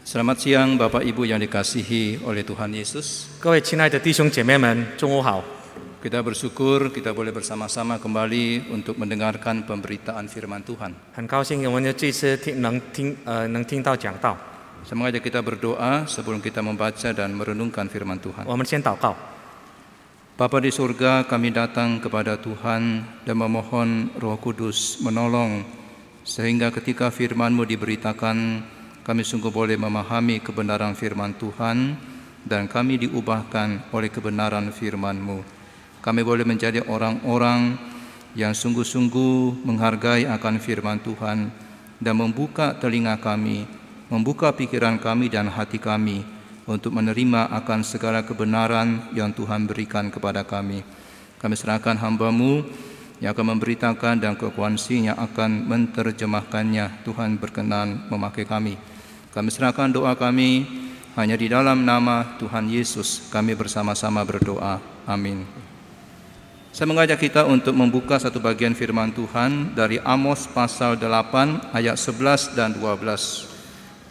Selamat siang Bapak Ibu yang dikasihi oleh Tuhan Yesus. 各位亲爱的弟兄姐妹们，中午好。 Kita bersyukur kita boleh bersama-sama kembali untuk mendengarkan pemberitaan firman Tuhan. 很高兴我们这次能听到讲道。 Semoga kita berdoa sebelum kita membaca dan merenungkan firman Tuhan. 我们先祷告。 Bapa di surga, kami datang kepada Tuhan dan memohon Roh Kudus menolong sehingga ketika firman-Mu diberitakan, kami sungguh boleh memahami kebenaran firman Tuhan dan kami diubahkan oleh kebenaran firman-Mu. Kami boleh menjadi orang-orang yang sungguh-sungguh menghargai akan firman Tuhan dan membuka telinga kami, membuka pikiran kami dan hati kami untuk menerima akan segala kebenaran yang Tuhan berikan kepada kami. Kami serahkan hamba-Mu yang akan memberitakan dan kekuasaan yang akan menerjemahkannya. Tuhan berkenan memakai kami. Kami serahkan doa kami hanya di dalam nama Tuhan Yesus. Kami bersama-sama berdoa. Amin. Saya mengajak kita untuk membuka satu bagian firman Tuhan dari Amos pasal 8 ayat 11 dan 12.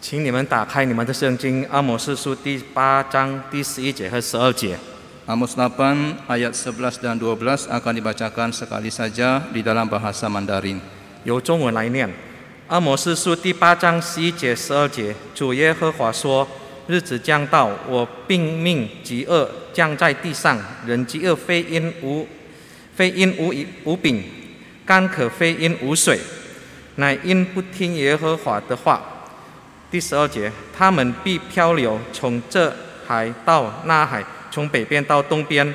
请你们打开你们的圣经，《阿摩司书》第8章第11节和12节。 Amos 8 ayat 11 dan 12 akan dibacakan sekali saja di dalam bahasa Mandarin. 由中文来念，《阿摩司书》第8章11节、12节，主耶和华说：日子将到，我并命饥饿降在地上，人饥饿非因无饼，干渴非因无水，乃因不听耶和华的话。 第12节，他们必漂流，从这海到那海，从北边到东边，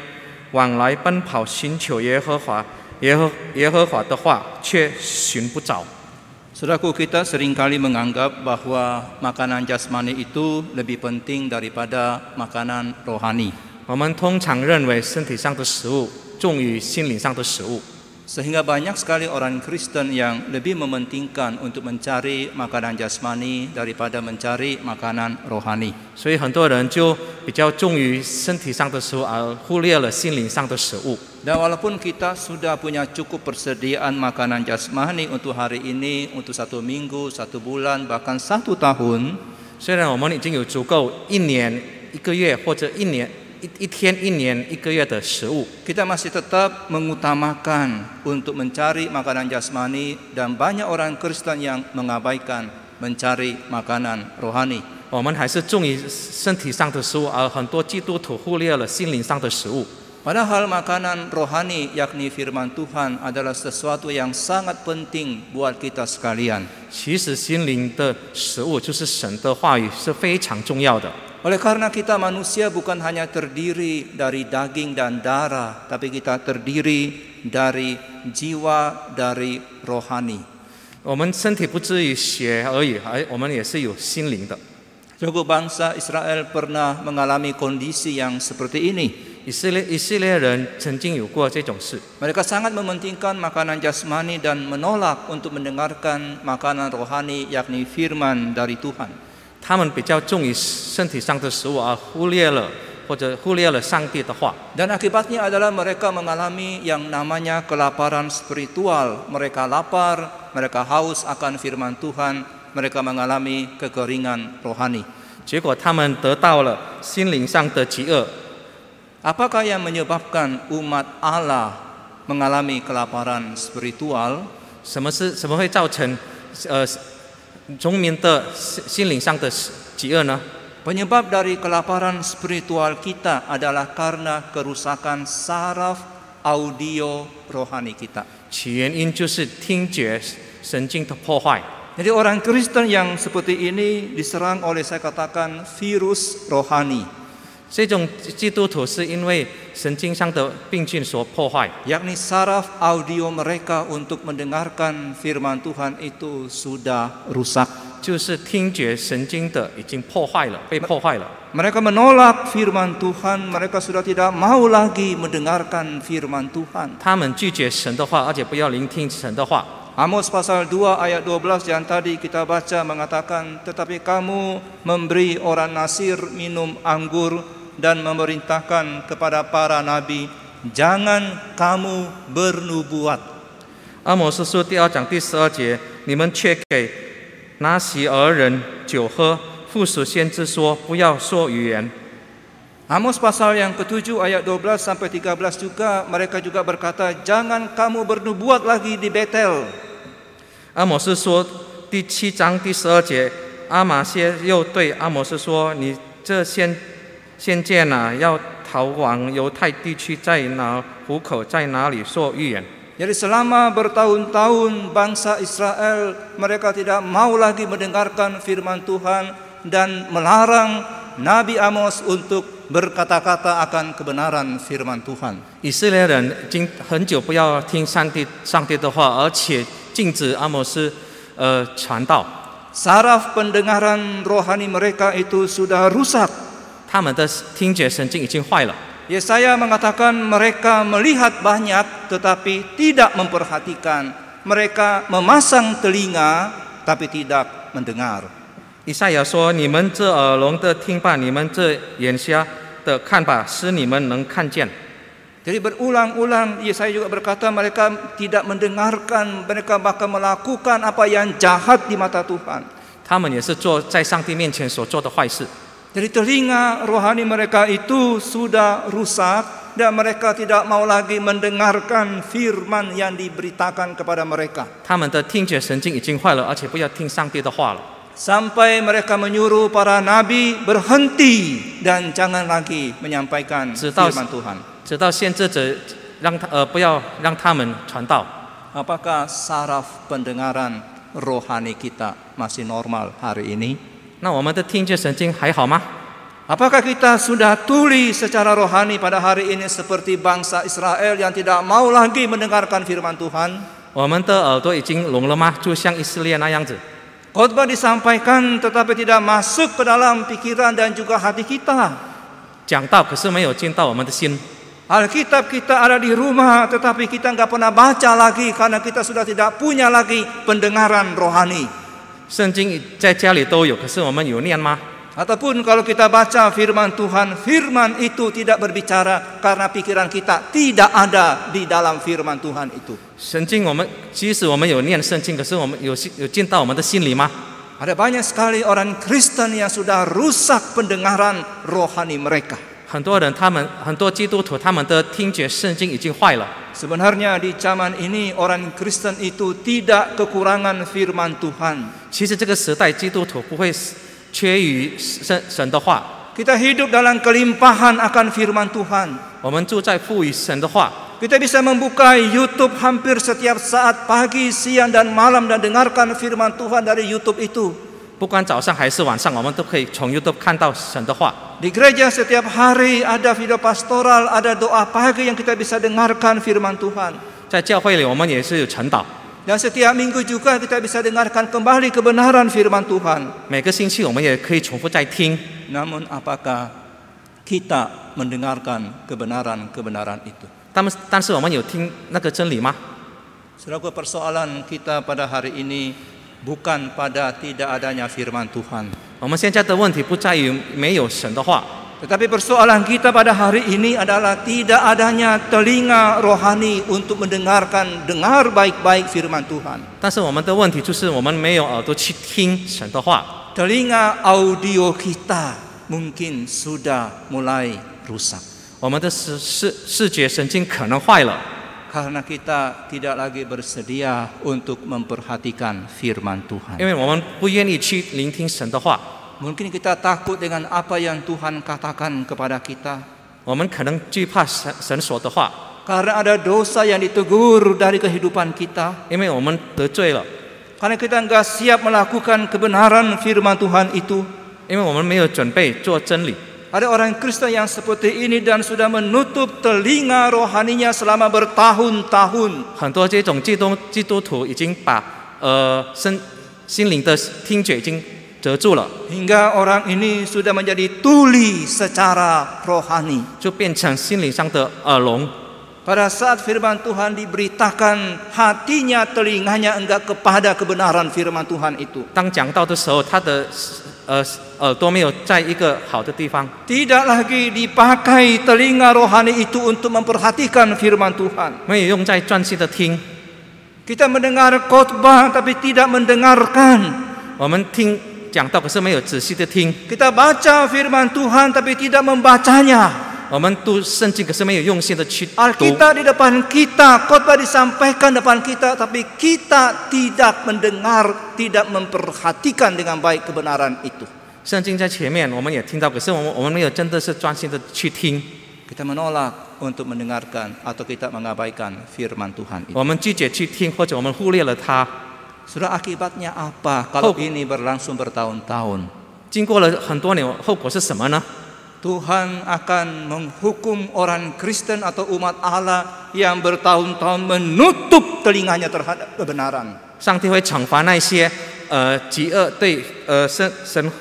往来奔跑，寻求耶和华的话，却寻不着。 Saudaraku, kita seringkali menganggap bahwa makanan jasmani itu lebih penting daripada makanan rohani. 我们通常认为身体上的食物重于心灵上的食物。 Sehingga banyak sekali orang Kristen yang lebih mementingkan untuk mencari makanan jasmani daripada mencari makanan rohani. 所以很多人就比较重于身体上的食物，而忽略了心灵上的食物。 Dan walaupun kita sudah punya cukup persediaan makanan jasmani untuk hari ini, untuk 1 minggu, 1 bulan, bahkan 1 tahun, 虽然我们已经有足够1年1个月或者一天1年1个月的食物， kita masih tetap mengutamakan untuk mencari makanan jasmani dan banyak orang Kristen yang mengabaikan mencari makanan rohani. 我们还是重于身体上的食物，而很多基督徒忽略了心灵上的食物。 Padahal makanan rohani yakni firman Tuhan adalah sesuatu yang sangat penting buat kita sekalian. 其实心灵的食物就是神的话语，是非常重要的。 Oleh karena kita manusia bukan hanya terdiri dari daging dan darah, tapi kita terdiri dari jiwa, dari rohani. 我们身体不至于血而已，我们也是有心灵的。 Suku bangsa Israel pernah mengalami kondisi yang seperti ini. 以色列人曾经有过这种事， Mereka sangat mementingkan makanan jasmani dan menolak untuk mendengarkan makanan rohani yakni firman dari Tuhan. 他们比较重于身体上的食物，而忽略了上帝的话。 Dan akibatnya adalah mereka mengalami yang namanya kelaparan spiritual. Mereka lapar, mereka haus akan firman Tuhan, mereka mengalami kekeringan rohani. 结果他们得到了心灵上的饥饿。 Apakah yang menyebabkan umat Allah mengalami kelaparan spiritual? 什么会造成农民的心灵上的饥饿呢？ Penyebab dari kelaparan spiritual kita adalah karena kerusakan saraf audio rohani kita. 起原因就是听觉神经的破坏。 Jadi orang Kristen yang seperti ini diserang oleh saya katakan virus rohani. 这种基督徒是因为神经上的病菌所破坏， yakni saraf audio mereka untuk mendengarkan firman Tuhan itu sudah rusak. 就是听觉神经的已经破坏了，被破坏了。 Mereka menolak firman Tuhan, mereka sudah tidak mau lagi mendengarkan firman Tuhan. 他们拒绝神的话，而且不要聆听神的话。 Amos pasal 2 ayat 12 yang tadi kita baca mengatakan, tetapi kamu memberi orang Nasir minum anggur dan memerintahkan kepada para nabi, jangan kamu bernubuat. 阿摩司书第2章第12节，你们却给拿西尔人酒喝，附属先知说：“不要说语言。” Amos pasal yang ke-7 ayat 12 sampai 13 juga mereka juga berkata, jangan kamu bernubuat lagi di Betel. 阿摩斯说第7章第12节，阿玛谢又对阿摩斯说：“你这先见啊，要逃往犹太地区，在哪虎口，在哪里说预言？” Jadi selama bertahun-tahun bangsa Israel mereka tidak mau lagi mendengarkan firman Tuhan dan melarang Nabi Amos untuk berkata-kata akan kebenaran firman Tuhan. 以色列人已经很久不要听上帝的话，而且禁止阿摩斯传道。Saraf pendengaran rohani mereka itu sudah rusak. 他们的听觉神经已经坏了。Yesaya mengatakan mereka melihat banyak tetapi tidak memperhatikan. Mereka memasang telinga tapi tidak mendengar. 以赛亚说：“你们这耳聋的听吧，你们这眼瞎的看吧，使你们能看见。” Jadi berulang-ulang Yesaya juga berkata mereka tidak mendengarkan, mereka bahkan melakukan apa yang jahat di mata Tuhan. 他们也是做在上帝面前所做的坏事。 Jadi telinga rohani mereka itu sudah rusak dan mereka tidak mau lagi mendengarkan firman yang diberitakan kepada mereka. 他们的听觉神经已经坏了，而且不要听上帝的话了。 Sampai mereka menyuruh para nabi berhenti dan jangan lagi menyampaikan firman Tuhan. 直到先知者不要让他们传道。 Apakah saraf pendengaran rohani kita masih normal hari ini? 那我们的听觉神经还好吗？ Apakah kita sudah tuli secara rohani pada hari ini seperti bangsa Israel yang tidak mau lagi mendengarkan firman Tuhan? 我们的耳朵已经聋了吗？就像以色列那样子。 Khotbah disampaikan tetapi tidak masuk ke dalam pikiran dan juga hati kita. 讲道可是没有进到我们的心。 Alkitab kita ada di rumah tetapi kita nggak pernah baca lagi karena kita sudah tidak punya lagi pendengaran rohani. 圣经在家里都有，可是我们有念吗？ Ataupun kalau kita baca firman Tuhan, firman itu tidak berbicara karena pikiran kita tidak ada di dalam firman Tuhan itu. 圣经即使我们有念圣经，可是我们有进到我们的心里吗？ Ada banyak sekali orang Kristen yang sudah rusak pendengaran rohani mereka. 很多基督徒他们的听觉圣经已经坏了。 Sebenarnya di zaman ini orang Kristen itu tidak kekurangan firman Tuhan. 其实这个时代基督徒不会缺于神的话。 Kita hidup dalam kelimpahan akan firman Tuhan. 我们住在赋予神的话。 Kita bisa membuka YouTube hampir setiap saat pagi, siang dan malam dan dengarkan firman Tuhan dari YouTube itu. 不管早上还是晚上，我们都可以从 YouTube 看到神的话。 Di gereja setiap hari ada video pastoral, ada doa pagi yang kita bisa dengarkan firman Tuhan. 在教会里，我们也是有晨祷。 Dan setiap minggu juga kita bisa dengarkan kembali kebenaran firman Tuhan. 每个星期我们也可以重复再听。 Namun apakah kita mendengarkan kebenaran-kebenaran itu? 但是我们有听那个真理吗？ Saudaraku, persoalan kita pada hari ini bukan pada tidak adanya firman Tuhan. 我们现在的问题不在于没有神的话， Tetapi persoalan kita pada hari ini adalah tidak adanya telinga rohani untuk dengar baik-baik firman Tuhan. 但是我们的问题就是我们没有耳朵去听神的话。 Telinga audio kita mungkin sudah mulai rusak. 我们的视觉神经可能坏了， Karena kita tidak lagi bersedia untuk memperhatikan firman Tuhan. 因为我们不愿意去聆听神的话。 Mungkin kita takut dengan apa yang Tuhan katakan kepada kita. 我们可能惧怕神说的话， Karena ada dosa yang ditegur dari kehidupan kita. 因为我们得罪了， Karena kita enggak siap melakukan kebenaran firman Tuhan itu. 因为我们没有准备做真理。 Ada orang Kristen yang seperti ini dan sudah menutup telinga rohaninya selama bertahun-tahun. 很多这种基督徒已经把心灵的听觉已经遮住了， Hingga orang ini sudah menjadi tuli secara rohani. 就变成心灵上的耳聋。 Pada saat firman Tuhan diberitakan, hatinya, telinganya enggak kepada kebenaran firman Tuhan itu. 当讲道的时候，他的耳朵没有在一个好的地方， Tidak lagi dipakai telinga rohani itu untuk memperhatikan firman Tuhan. 没有用在专心的听。 Kita mendengar khotbah tapi tidak mendengarkan. 我们听讲到，可是没有仔细的听。 Kita baca firman Tuhan tapi tidak membacanya. 我们读圣经，可是没有用心的去读。 Alkitab di depan kita, khotbah disampaikan depan kita, tapi kita tidak mendengar, tidak memperhatikan dengan baik kebenaran itu. 圣经在前面，我们也听到，可是我们没有真的是专心的去听。 Kita menolak untuk mendengarkan atau kita mengabaikan firman Tuhan itu. 我们拒绝去听，或者我们忽略了它。 Sudah akibatnya apa kalau ini berlangsung bertahun-tahun? 经过了很多年，后果是什么呢？ Tuhan akan menghukum orang Kristen atau umat Allah yang bertahun-tahun menutup telinganya terhadap kebenaran. 上帝会惩罚那些极恶对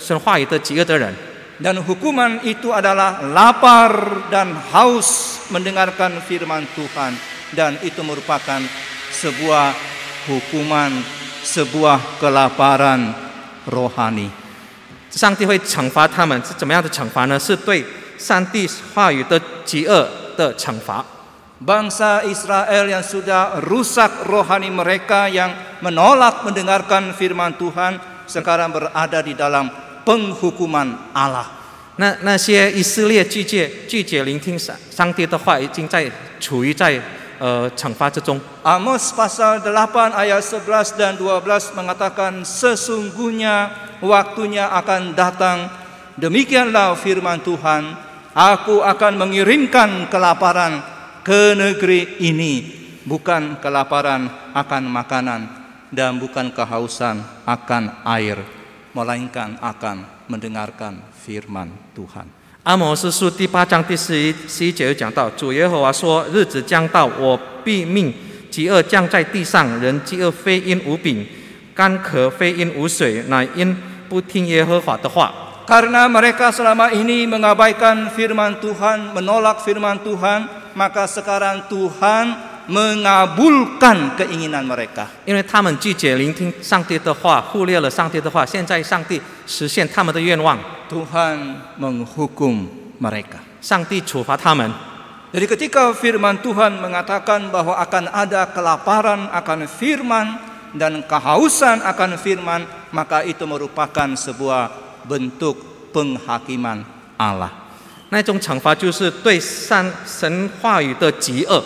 神话语的极恶的人。 Dan hukuman itu adalah lapar dan haus mendengarkan firman Tuhan. Dan itu merupakan sebuah hukuman, sebuah kelaparan rohani. 上帝会惩罚他们，是怎么样的惩罚呢？是对上帝话语的极恶的惩罚。 Bangsa Israel yang sudah rusak rohani mereka, yang menolak mendengarkan firman Tuhan, sekarang berada di dalam penghukuman Allah. 那些以色列拒绝聆听上帝的话，已经处于在惩罚之中。 Amos pasal 8 ayat 11 dan 12 mengatakan, sesungguhnya waktunya akan datang, demikianlah firman Tuhan, aku akan mengirimkan kelaparan ke negeri ini, bukan kelaparan akan makanan dan bukan kehausan akan air, melainkan akan mendengarkan firman Tuhan. 阿摩司书第8章第11节有讲到，主耶和华说：日子将到，我必命饥饿降在地上，人饥饿非因无饼，干渴非因无水，乃因不听耶和华的话。 Karena mereka selama ini mengabaikan firman Tuhan, menolak firman Tuhan, maka sekarang Tuhan mengabulkan keinginan mereka. 因为他们拒绝聆听上帝的话，忽略了上帝的话，现在上帝实现他们的愿望， Tuhan menghukum mereka. 上帝处罚他们。 Jadi ketika firman Tuhan mengatakan bahwa akan ada kelaparan akan firman dan kehausan akan firman, maka itu merupakan sebuah bentuk penghakiman Allah. 那种惩罚就是对神话语的极恶。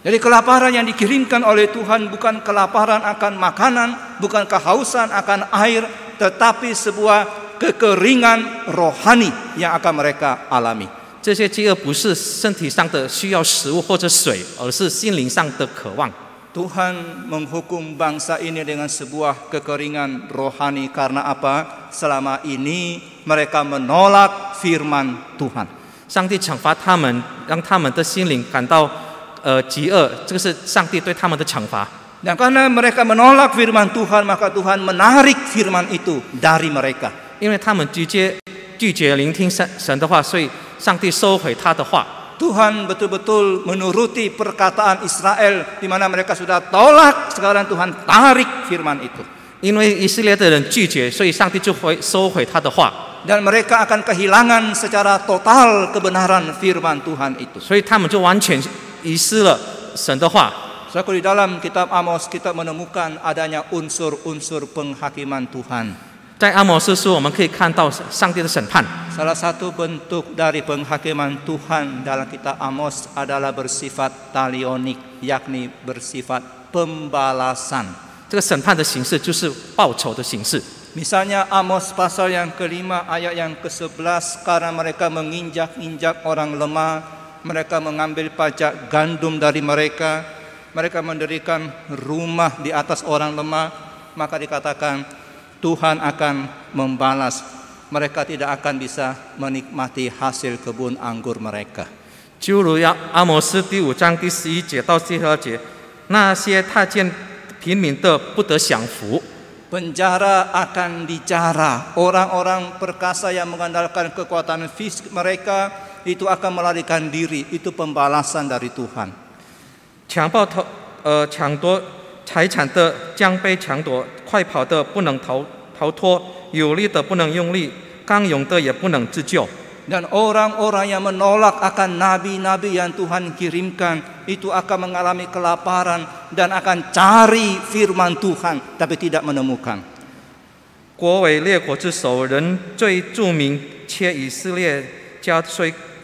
Jadi kelaparan yang dikirimkan oleh Tuhan bukan kelaparan akan makanan, bukan kehausan akan air, tetapi sebuah kekeringan rohani yang akan mereka alami. 这些饥饿不是身体上的需要食物或者水，而是心灵上的渴望。 Tuhan menghukum bangsa ini dengan sebuah kekeringan rohani karena apa? Selama ini mereka menolak firman Tuhan. 上帝惩罚他们，让他们的心灵感到饥饿，这个是上帝对他们的惩罚。 Dan karena mereka menolak firman Tuhan, maka Tuhan menarik firman itu dari mereka. 因为他们拒绝聆听神的话，所以上帝收回他的话。 Tuhan betul-betul menuruti perkataan Israel di mana mereka sudah tolak, sekarang Tuhan tarik firman itu. 因为以色列的人拒绝，所以上帝就会收回他的话。 Dan mereka akan kehilangan secara total kebenaran firman Tuhan itu. 所以他们就完全遗失了神的话。 Saudaraku, di dalam kitab Amos kita menemukan adanya unsur-unsur penghakiman Tuhan. 在阿摩司书，我们可以看到上帝的审判。 Salah satu bentuk dari penghakiman Tuhan dalam kitab Amos adalah bersifat talionik, yakni bersifat pembalasan. 这个审判的形式就是报仇的形式。 Misalnya Amos pasal yang kelima ayat yang ke-11, karena mereka menginjak-injak orang lemah, mereka mengambil pajak gandum dari mereka, mereka mendirikan rumah di atas orang lemah, maka dikatakan Tuhan akan membalas. Mereka tidak akan bisa menikmati hasil kebun anggur mereka. 就如阿摩司第5章第11节到第12节，那些太监平民的不得享福。 Penjara akan dijarah. Orang-orang perkasa yang mengandalkan kekuatan fisik mereka itu akan melarikan diri. Itu pembalasan dari Tuhan. 抢夺财产的将被抢夺，快跑的不能逃脱，有力的不能用力，刚勇的也不能自救。 Dan orang-orang yang menolak akan nabi-nabi yang Tuhan kirimkan itu akan mengalami kelaparan dan akan cari firman Tuhan tapi tidak menemukan. 国为列国之首，人最著名，且以色列家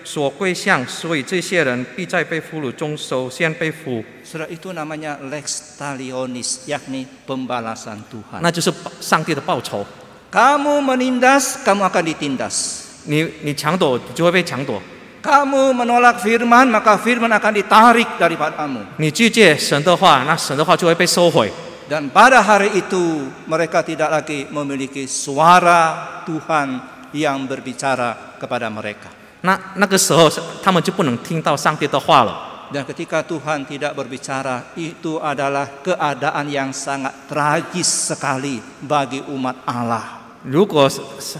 所归向，所以这些人必在被俘虏中首先被俘。 Saudara, itu namanya lex talionis, yakni pembalasan Tuhan. 那就是上帝的报仇。 Kamu menindas, kamu akan ditindas. 你抢夺，你就会被抢夺； Kamu menolak firman, maka firman akan ditarik daripadamu. 你拒绝神的话，那神的话就会被收回。 Dan pada hari itu mereka tidak lagi memiliki suara Tuhan yang berbicara kepada mereka. 那个时候，他们就不能听到上帝的话了。 Dan ketika Tuhan tidak berbicara, itu adalah keadaan yang sangat tragis sekali bagi umat Allah. 如果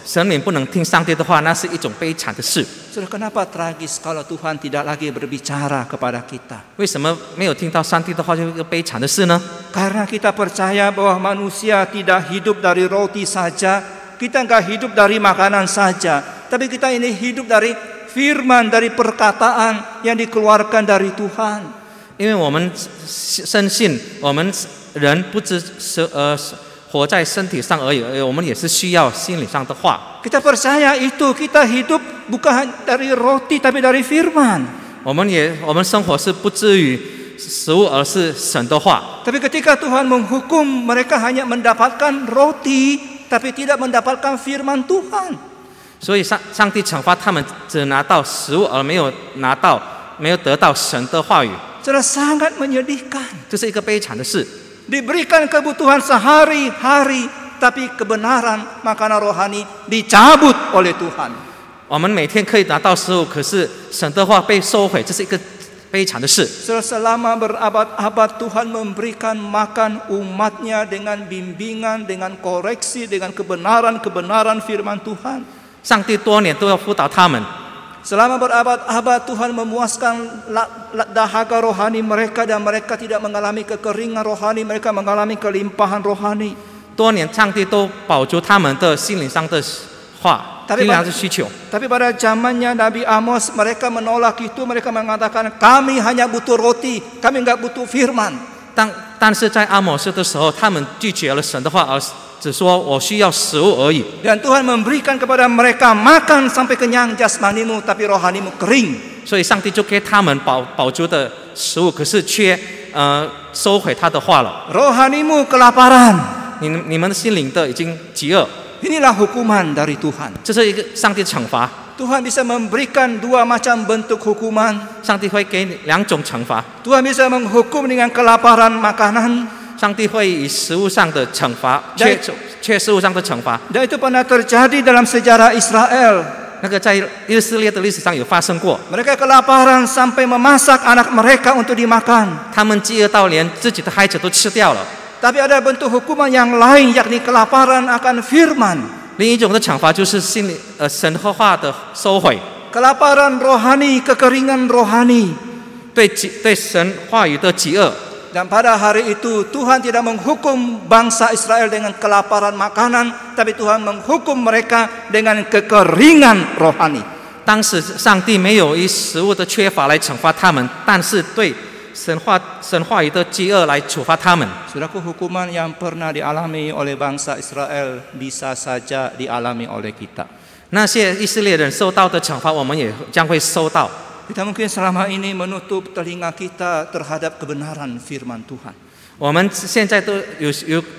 神明不能听上帝的话，那是一种悲惨的事。 Saudara, kenapa tragis kalau Tuhan tidak lagi berbicara kepada kita? 为什么没有听到上帝的话，就是一个悲惨的事呢？ Karena kita percaya bahwa manusia tidak hidup dari roti saja, kita nggak hidup dari makanan saja, tapi kita ini hidup dari firman, dari perkataan yang dikeluarkan dari Tuhan. 因为我们深信，我们人不只是活在身体上而已，我们也是需要心理上的话。 Kita percaya itu, kita hidup bukan dari roti tapi dari firman. 我们生活是不至于食物，而是神的话。 Tapi ketika Tuhan menghukum, mereka hanya mendapatkan roti tapi tidak mendapatkan firman Tuhan. 所以上帝惩罚他们，只拿到食物，而没有得到神的话语， Sudah sangat menyedihkan. 这是一个悲惨的事。 Diberikan kebutuhan sehari-hari, tapi kebenaran makanan rohani dicabut oleh Tuhan. 我们每天可以拿到食物，可是神的话被收回，这是一个悲惨的事。 Selama berabad-abad Tuhan memberikan makan umatnya dengan bimbingan, dengan koreksi, dengan kebenaran firman Tuhan. 上帝多年都要辅导他们。 Selama berabad-abad Tuhan memuaskan dahaga rohani mereka dan mereka tidak mengalami kekeringan rohani, mereka mengalami kelimpahan rohani. 多年上帝都保住他们的心灵上的话，心灵上的需求。 Tapi pada zamannya Nabi Amos mereka menolak itu, mereka mengatakan kami hanya butuh roti, kami enggak butuh firman. 但是在阿摩斯的时候，他们拒绝了神的话，而只说我需要食物而已。 Dan Tuhan memberikan kepada mereka makan sampai kenyang jasmanimu, tapi rohanimu kering. 所以上帝就给他们饱足的食物，可是却收回他的话了。 Rohanimu kelaparan. 你们的心灵的已经饥饿， Inilah hukuman dari Tuhan. 这是一个上帝惩罚。 Tuhan bisa memberikan dua macam bentuk hukuman. 上帝会给你两种惩罚， Tuhan bisa menghukum dengan kelaparan makanan. 上帝会以食物上的惩罚，缺食物上的惩罚。 Dan itu pernah terjadi dalam sejarah Israel. 那个在以色列的历史上有发生过， Mereka kelaparan sampai memasak anak mereka untuk dimakan. 他们饥饿到连自己的孩子都吃掉了。 Tapi ada bentuk hukuman yang lain, yakni kelaparan akan firman. 另一种的惩罚就是神的话的收回， Kelaparan rohani, kekeringan rohani. 对神话语的饥饿。 Dan pada hari itu Tuhan tidak menghukum bangsa Israel dengan kelaparan makanan, tapi Tuhan menghukum mereka dengan kekeringan rohani. 当时上帝没有以食物的缺乏来惩罚他们，但是对神话语的饥饿来处罚他们。 Saudaraku, hukuman yang pernah dialami oleh bangsa Israel bisa saja dialami oleh kita. 那些以色列人受到的惩罚，我们也将会受到。 Kita mungkin selama ini menutup telinga kita terhadap kebenaran firman Tuhan. 我们现在都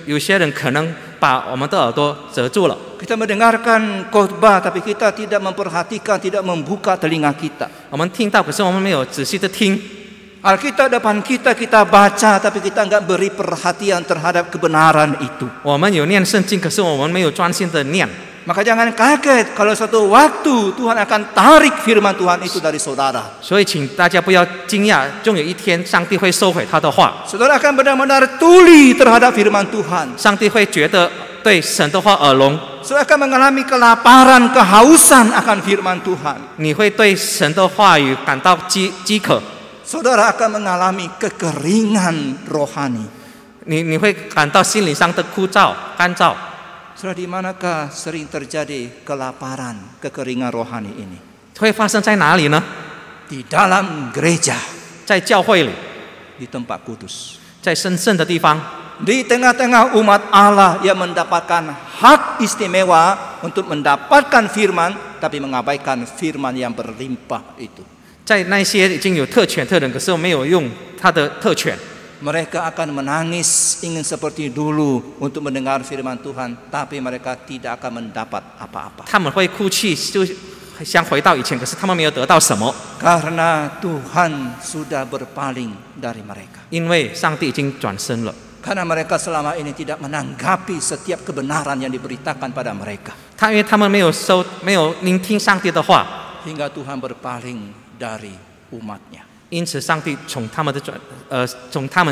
有些人可能把我们的耳朵遮住了。 Kita mendengarkan khotbah, tapi kita tidak memperhatikan, tidak membuka telinga kita. 我们听到，可是我们没有仔细的听。 Alkitab depan kita, kita baca, tapi kita enggak beri perhatian terhadap kebenaran itu. 我们有念圣经，可是我们没有专心的念。 Maka jangan kaget kalau suatu waktu Tuhan akan tarik firman Tuhan itu dari saudara. 所以请大家不要惊讶，终有一天上帝会收回他的话， Saudara akan benar-benar tuli terhadap firman Tuhan. 上帝会觉得对神的话耳聋， Saudara akan mengalami kelaparan, kehausan akan firman Tuhan. 你会对神的话语感到饥渴， Saudara akan mengalami kekeringan rohani. 你会感到心理上的枯燥、干燥。 Saudara, di manakah sering terjadi kelaparan, kekeringan rohani ini? 会发生在哪里呢？ Di dalam gereja, 在教会里， di tempat kudus. 在神圣的地方。di tengah-tengah umat Allah yang mendapatkan hak istimewa untuk mendapatkan firman, tapi mengabaikan firman yang berlimpah itu. 在那些已经有特权的人，可是没有用他的特权。 Mereka akan menangis ingin seperti dulu untuk mendengar firman Tuhan, tapi mereka tidak akan mendapat apa-apa. 他们会哭泣，就想回到以前，可是他们没有得到什么， Karena Tuhan sudah berpaling dari mereka. 因为上帝已经转身了。 Karena mereka selama ini tidak menanggapi setiap kebenaran yang diberitakan pada mereka. 因为他们没有聆听上帝的话， Hingga Tuhan berpaling dari umatnya. 因此上帝从他们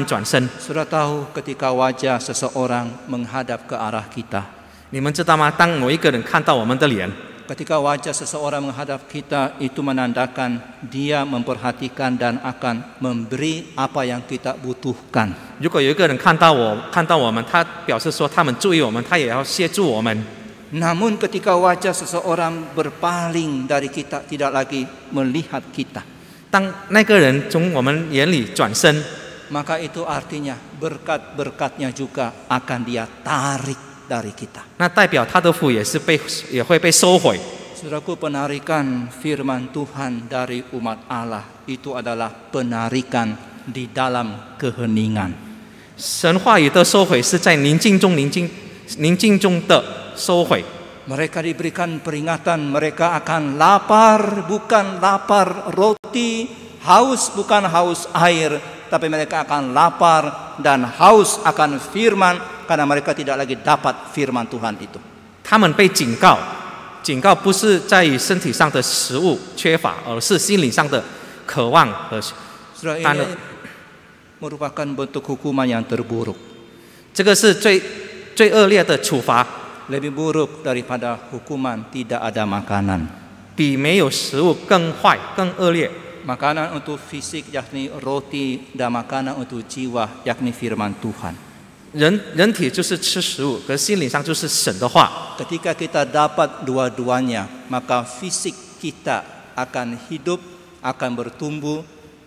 转身。 Sudah tahu ketika wajah seseorang menghadap ke arah kita. 你们知道吗？当某一个人看到我们的脸， Ketika wajah seseorang menghadap kita, itu menandakan dia memperhatikan dan akan memberi apa yang kita butuhkan. 如果有一个人看到我们，他表示说他们注意我们，他也要协助我们。 Namun ketika wajah seseorang berpaling dari kita, tidak lagi melihat kita, 当那个人从我们眼里转身， maka itu artinya berkat-berkatnya juga akan dia tarik dari kita. 那代表他的福也会被收回。 Saudaraku, penarikan firman Tuhan dari umat Allah itu adalah penarikan di dalam keheningan. 神话语的收回是在宁静中的收回。 Mereka diberikan peringatan, mereka akan lapar, bukan lapar roti, haus bukan haus air, tapi mereka akan lapar dan haus akan firman, karena mereka tidak lagi dapat firman Tuhan itu. 他们被警告不是在于身体上的食物缺乏，而是心理上的渴望和 Saudara, 贪 ini 婪。 merupakan bentuk hukuman yang terburuk, 这个是最恶劣的处罚， lebih buruk daripada hukuman tidak ada makanan. 比没有食物更坏、更恶劣。 Makanan untuk fisik yakni roti, dan makanan untuk jiwa yakni firman Tuhan. 人体就是吃食物，可是心理上就是神的话。 Ketika kita dapat dua-duanya, maka fisik kita akan hidup, akan bertumbuh,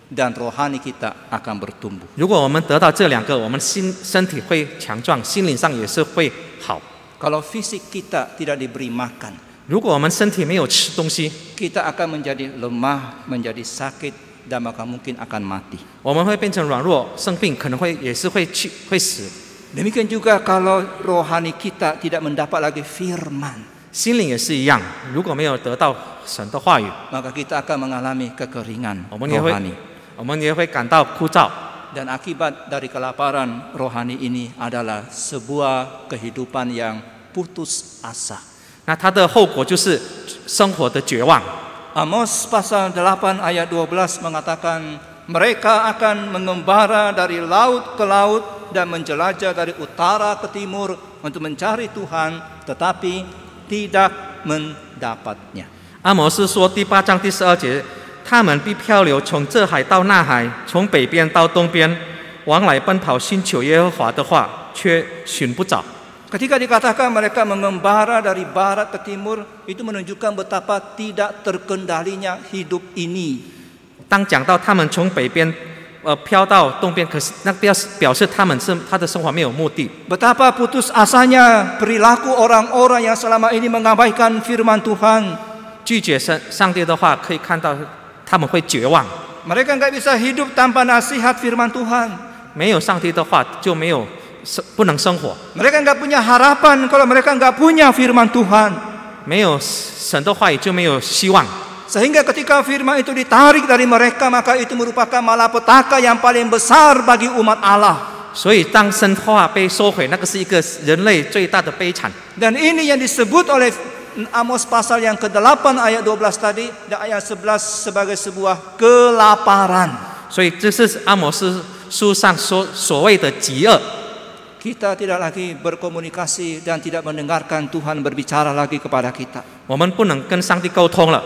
dan rohani kita akan bertumbuh. 如果我们得到这两个，我们身体会强壮，心灵上也是会好。 Kalau fisik kita tidak diberi makan, 如果我们身体没有吃东西， kita akan menjadi lemah, menjadi sakit, dan maka mungkin akan mati. 我们会变成软弱、生病，可能也是会死。 Demikian juga kalau rohani kita tidak mendapat lagi firman, 心灵也是一样，如果没有得到神的话语， maka kita akan mengalami kekeringan 我们也会 rohani. 感到枯燥。 Dan akibat dari kelaparan rohani ini adalah sebuah kehidupan yang putus asa. 那它的后果就是生活的绝望。 Amos pasal 8 ayat 12 mengatakan, mereka akan mengembara dari laut ke laut dan menjelajah dari utara ke timur untuk mencari Tuhan, tetapi tidak mendapatnya. 阿摩斯说第8章第12节，他们必漂流，从这海到那海，从北边到东边，往来奔跑，寻求耶和华的话，却寻不着。 Ketika dikatakan mereka mengembara dari barat ke timur, itu menunjukkan betapa tidak terkendalinya hidup ini. 当讲到他们从北边飘到东边，可是那表示他的生活没有目的。 Betapa putus asanya perilaku orang-orang yang selama ini mengabaikan firman Tuhan. 拒绝上帝的话，可以看到他们会绝望。 Mereka nggak bisa hidup tanpa nasihat firman Tuhan. 没有上帝的话，就不能生活。 Mereka nggak punya harapan kalau mereka nggak punya firman Tuhan. 没有神的话语，就没有希望。 Sehingga ketika firman itu ditarik dari mereka, maka itu merupakan malapetaka yang paling besar bagi umat Allah. 所以当神话被收回，那个是一个人类最大的悲惨。 Dan ini yang disebut oleh Amos pasal yang ke-8 ayat 12 tadi dan ayat 11 sebagai sebuah kelaparan. 所以这是阿摩斯书上所谓的饥饿。 Kita tidak lagi berkomunikasi dan tidak mendengarkan Tuhan berbicara lagi kepada kita. 我们不能跟上帝沟通了。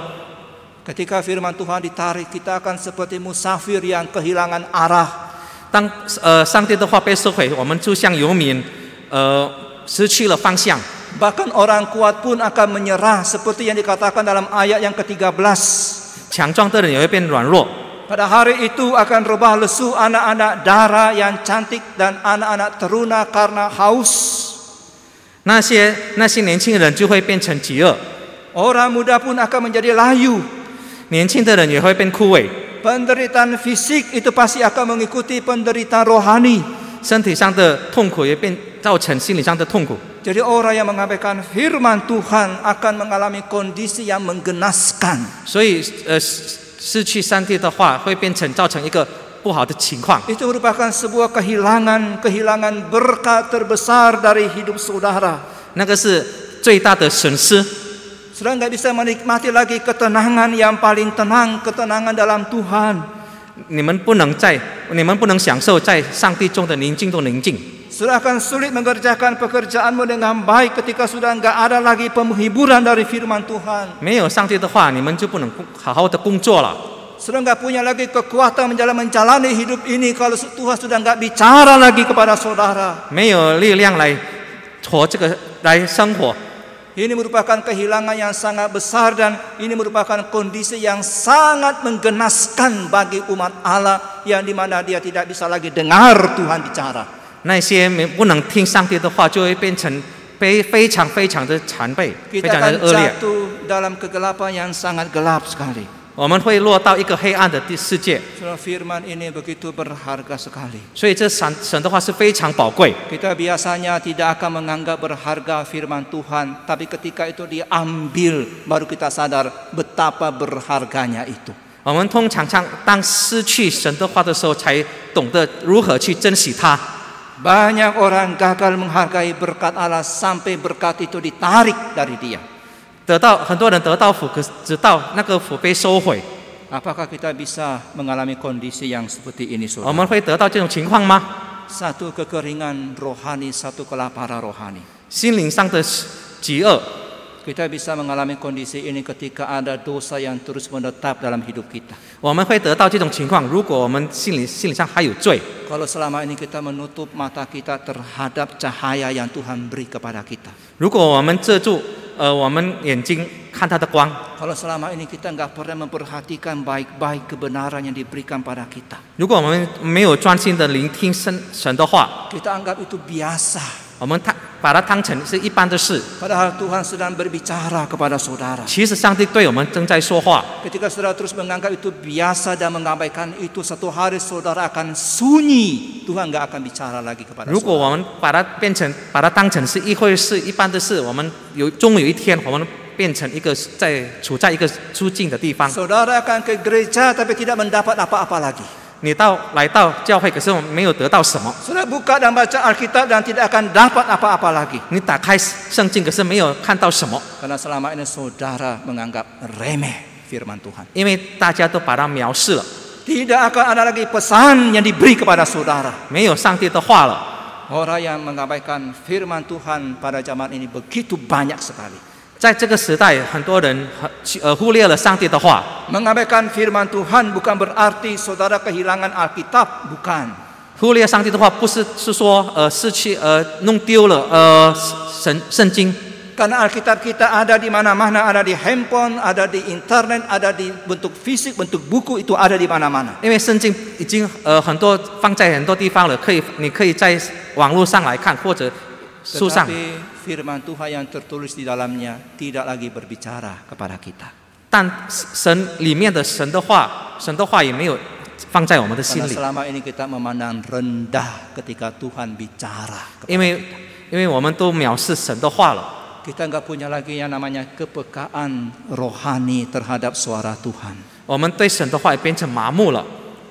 Ketika firman Tuhan ditarik, kita akan seperti musafir yang kehilangan arah. 当上帝的话被收回，我们就像游民，失去了方向。 Bahkan orang kuat pun akan menyerah seperti yang dikatakan dalam ayat yang ke-13. 强壮的人也会变软弱。Pada hari itu akan rebah lesu anak-anak dara yang cantik dan anak-anak teruna karena haus. 那些年轻人就会变成饥饿， Orang muda pun akan menjadi layu. 年轻的人也会变枯萎， Penderitaan fisik itu pasti akan mengikuti penderitaan rohani. 身体上的痛苦也变造成心理上的痛苦。 Jadi orang yang mengabaikan firman Tuhan akan mengalami kondisi yang menggenaskan. 所以失去上帝的话，会变成造成一个不好的情况。 Itu merupakan sebuah kehilangan berkat terbesar dari hidup saudara. 那个是最大的损失。 Saudara nggak bisa menikmati lagi ketenangan yang paling tenang, ketenangan dalam Tuhan. 你们不能享受在上帝中的宁静中宁静。 Saudara akan sulit mengerjakan pekerjaanmu dengan baik ketika sudah nggak ada lagi penghiburan dari firman Tuhan. 没有上帝的话，你们就不能好好的工作了。 Saudara nggak punya lagi kekuatan menjalani hidup ini kalau Tuhan sudah nggak bicara lagi kepada saudara. 没有力量来生活。 Ini merupakan kehilangan yang sangat besar dan ini merupakan kondisi yang sangat menggenaskan bagi umat Allah yang dimana dia tidak bisa lagi dengar Tuhan bicara. 那些不能听上帝的话，就会变成非常的残废，非 Kita 常的 akan 恶劣。 jatuh dalam kegelapan yang sangat gelap sekali. 我们会落到一个黑暗的世界。 Saudara, firman ini begitu berharga sekali. 所以这神的话是非常宝贵。 Kita biasanya tidak akan menganggap berharga firman Tuhan, tapi ketika itu diambil baru kita sadar betapa berharganya itu. 我们通常当失去神的话的时候，才懂得如何去珍惜它。 Banyak orang gagal menghargai berkat Allah sampai berkat itu ditarik dari dia. 很多人得到福，可是直到那个福被收回。 Apakah kita bisa mengalami kondisi yang seperti ini, 我 saudara? 们会得到这种情况吗？ Satu kekeringan rohani, satu kelaparan rohani. 心灵上的饥饿， Kita bisa mengalami kondisi ini ketika ada dosa yang terus menetap dalam hidup kita. 我们会得到这种情况。如果我们心理上还有罪， Kalau selama ini kita menutup mata kita terhadap cahaya yang Tuhan beri kepada kita. 如果我们遮住我们眼睛看他的光， Kalau selama ini kita nggak pernah memperhatikan baik-baik kebenaran yang diberikan pada kita. 如果我们没有专心的聆听神的话， Kita anggap itu biasa. 我们把它当成是一般的事。 Padahal Tuhan sedang berbicara kepada saudara. 其实上帝对我们正在说话。 Ketika saudara terus menganggap itu biasa dan mengabaikan itu, satu hari saudara akan sunyi. Tuhan nggak akan bicara lagi kepada 如果 saudara. 我们把它当成是一回事、一般的事，我们终有一天，我们变成处在一个舒静的地方。 Saudara akan ke gereja tapi tidak mendapat apa-apa lagi. 你来到教会，可是我们没有得到什么。 Saudara buka dan baca Alkitab dan tidak akan dapat apa-apa lagi. 你打开圣经，可是没有看到什么， Karena selama ini saudara menganggap remeh firman Tuhan. 因为大家都把它藐视了， Tidak akan ada lagi pesan yang diberi kepada saudara. 没有上帝的话了。 Orang yang mengabaikan firman Tuhan pada zaman ini begitu banyak sekali. 在这个时代，很多人忽略了上帝的话。 Mengabaikan firman Tuhan bukan berarti saudara kehilangan Alkitab, bukan. 忽略上帝的话，不是说失去弄丢了圣经。 Karena Alkitab kita ada di mana-mana, ada di handphone, ada di internet, ada di bentuk fisik, bentuk buku, itu ada di mana-mana. 因为圣经已经很多放在很多地方了，你可以在网络上来看，或者书上。 Tetapi firman Tuhan yang tertulis di dalamnya tidak lagi berbicara kepada kita. 但里面的神的话也没有放在我们的心 Karena 里， selama ini kita memandang rendah ketika Tuhan bicara. 因为我们都藐视神的话了。 Kita nggak punya lagi yang namanya kepekaan rohani terhadap suara Tuhan. 我们对神的话也变成麻木了。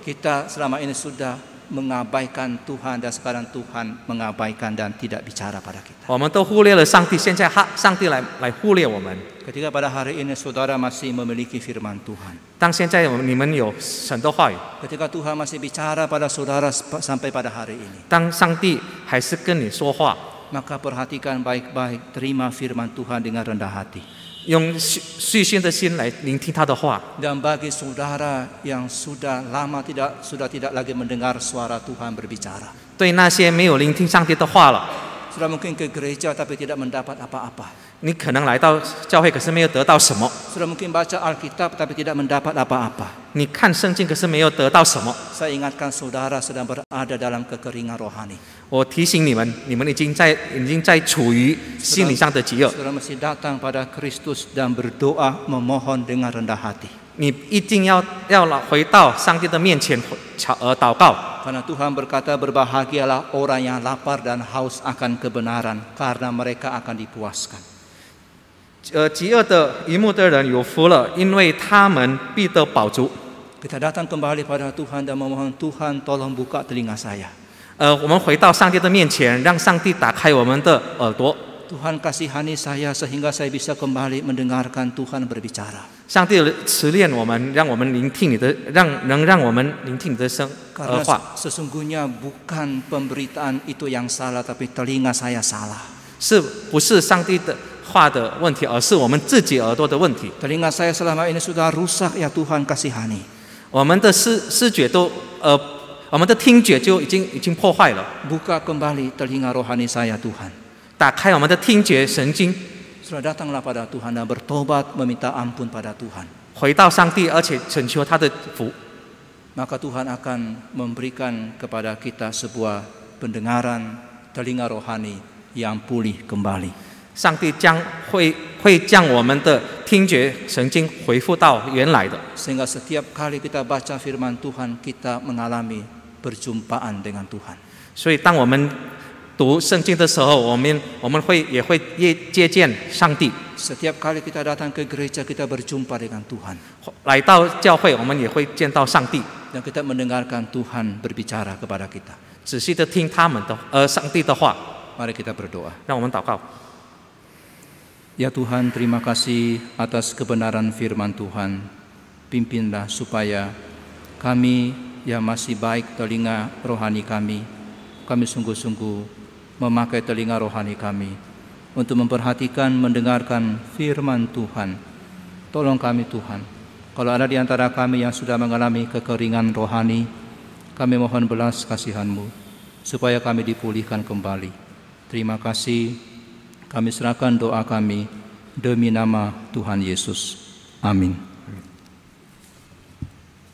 Kita selama ini sudah mengabaikan Tuhan dan sekarang Tuhan mengabaikan dan tidak bicara pada kita. 我们都忽略了上帝，现在上帝来忽略我们。 Ketika pada hari ini saudara masih memiliki firman Tuhan. 当现在你们有神的话语， Ketika Tuhan masih bicara pada saudara sampai pada hari ini. 当上帝还是跟你说话， Maka perhatikan baik-baik, terima firman Tuhan dengan rendah hati. 用虚心的心来聆听他的话。 Dan bagi saudara yang sudah lama tidak lagi mendengar suara Tuhan berbicara. 对那些没有聆听上帝的话了， Sudah mungkin ke gereja tapi tidak mendapat apa-apa. 你可能来到教会，可是没有得到什么； Sudah mungkin baca Alkitab tapi tidak mendapat apa-apa. 你看圣经，可是没有得到什么。 Saya ingatkan saudara sedang berada dalam kekeringan rohani. 我提醒你们，你们已经在处于心理上的饥饿。 Saudara mesti datang pada Kristus dan berdoa memohon dengan rendah hati. 你一定要回到上帝的面前祷告， Karena Tuhan berkata berbahagialah orang yang lapar dan haus akan kebenaran, karena mereka akan dipuaskan. 饥饿的愚目的人有福了，因为他们必得饱足。 Kita datang kembali pada Tuhan dan memohon Tuhan tolong buka telinga saya. 我们回到上帝的面前，让上帝打开我们的耳朵。 Tuhan kasihani saya sehingga saya bisa kembali mendengarkan Tuhan berbicara. 上帝慈恋我们，让我们聆听你的，让我们聆听你的Karena 话。 sesungguhnya bukan pemberitaan itu yang salah, tapi telinga saya salah. 不是上帝的话的问题，而是我们自己耳朵的问题。 Telinga saya selama ini sudah rusak, ya Tuhan kasihani. 我们的视觉都我们的听觉就已经破坏了。 Buka kembali telinga rohani saya Tuhan. 打开我们的听觉神经， Sudah datanglah pada Tuhan dan bertobat meminta ampun pada Tuhan. 回到上帝，而且请求他的福。 Maka Tuhan akan memberikan kepada kita sebuah pendengaran telinga rohani yang pulih kembali. 上帝会将我们的听觉神经恢复到原来的。 Sehingga setiap kali kita baca firman Tuhan, kita mengalami perjumpaan dengan Tuhan. 所以当我们读圣经的时候，我们也会接见上帝。 Setiap kali kita datang ke gereja, kita berjumpa dengan Tuhan. 来到教会，我们也会见到上帝， Dan kita mendengarkan Tuhan berbicara kepada kita. 仔细的听上帝的话。 Mari kita berdoa. 让我们祷告。 Ya Tuhan, terima kasih atas kebenaran firman Tuhan. Pimpinlah supaya kami yang masih baik telinga rohani kami sungguh-sungguh memakai telinga rohani kami untuk memperhatikan, mendengarkan firman Tuhan. Tolong kami Tuhan, kalau ada di antara kami yang sudah mengalami kekeringan rohani, kami mohon belas kasihan-Mu supaya kami dipulihkan kembali. Terima kasih, kami serahkan doa kami demi nama Tuhan Yesus. Amin.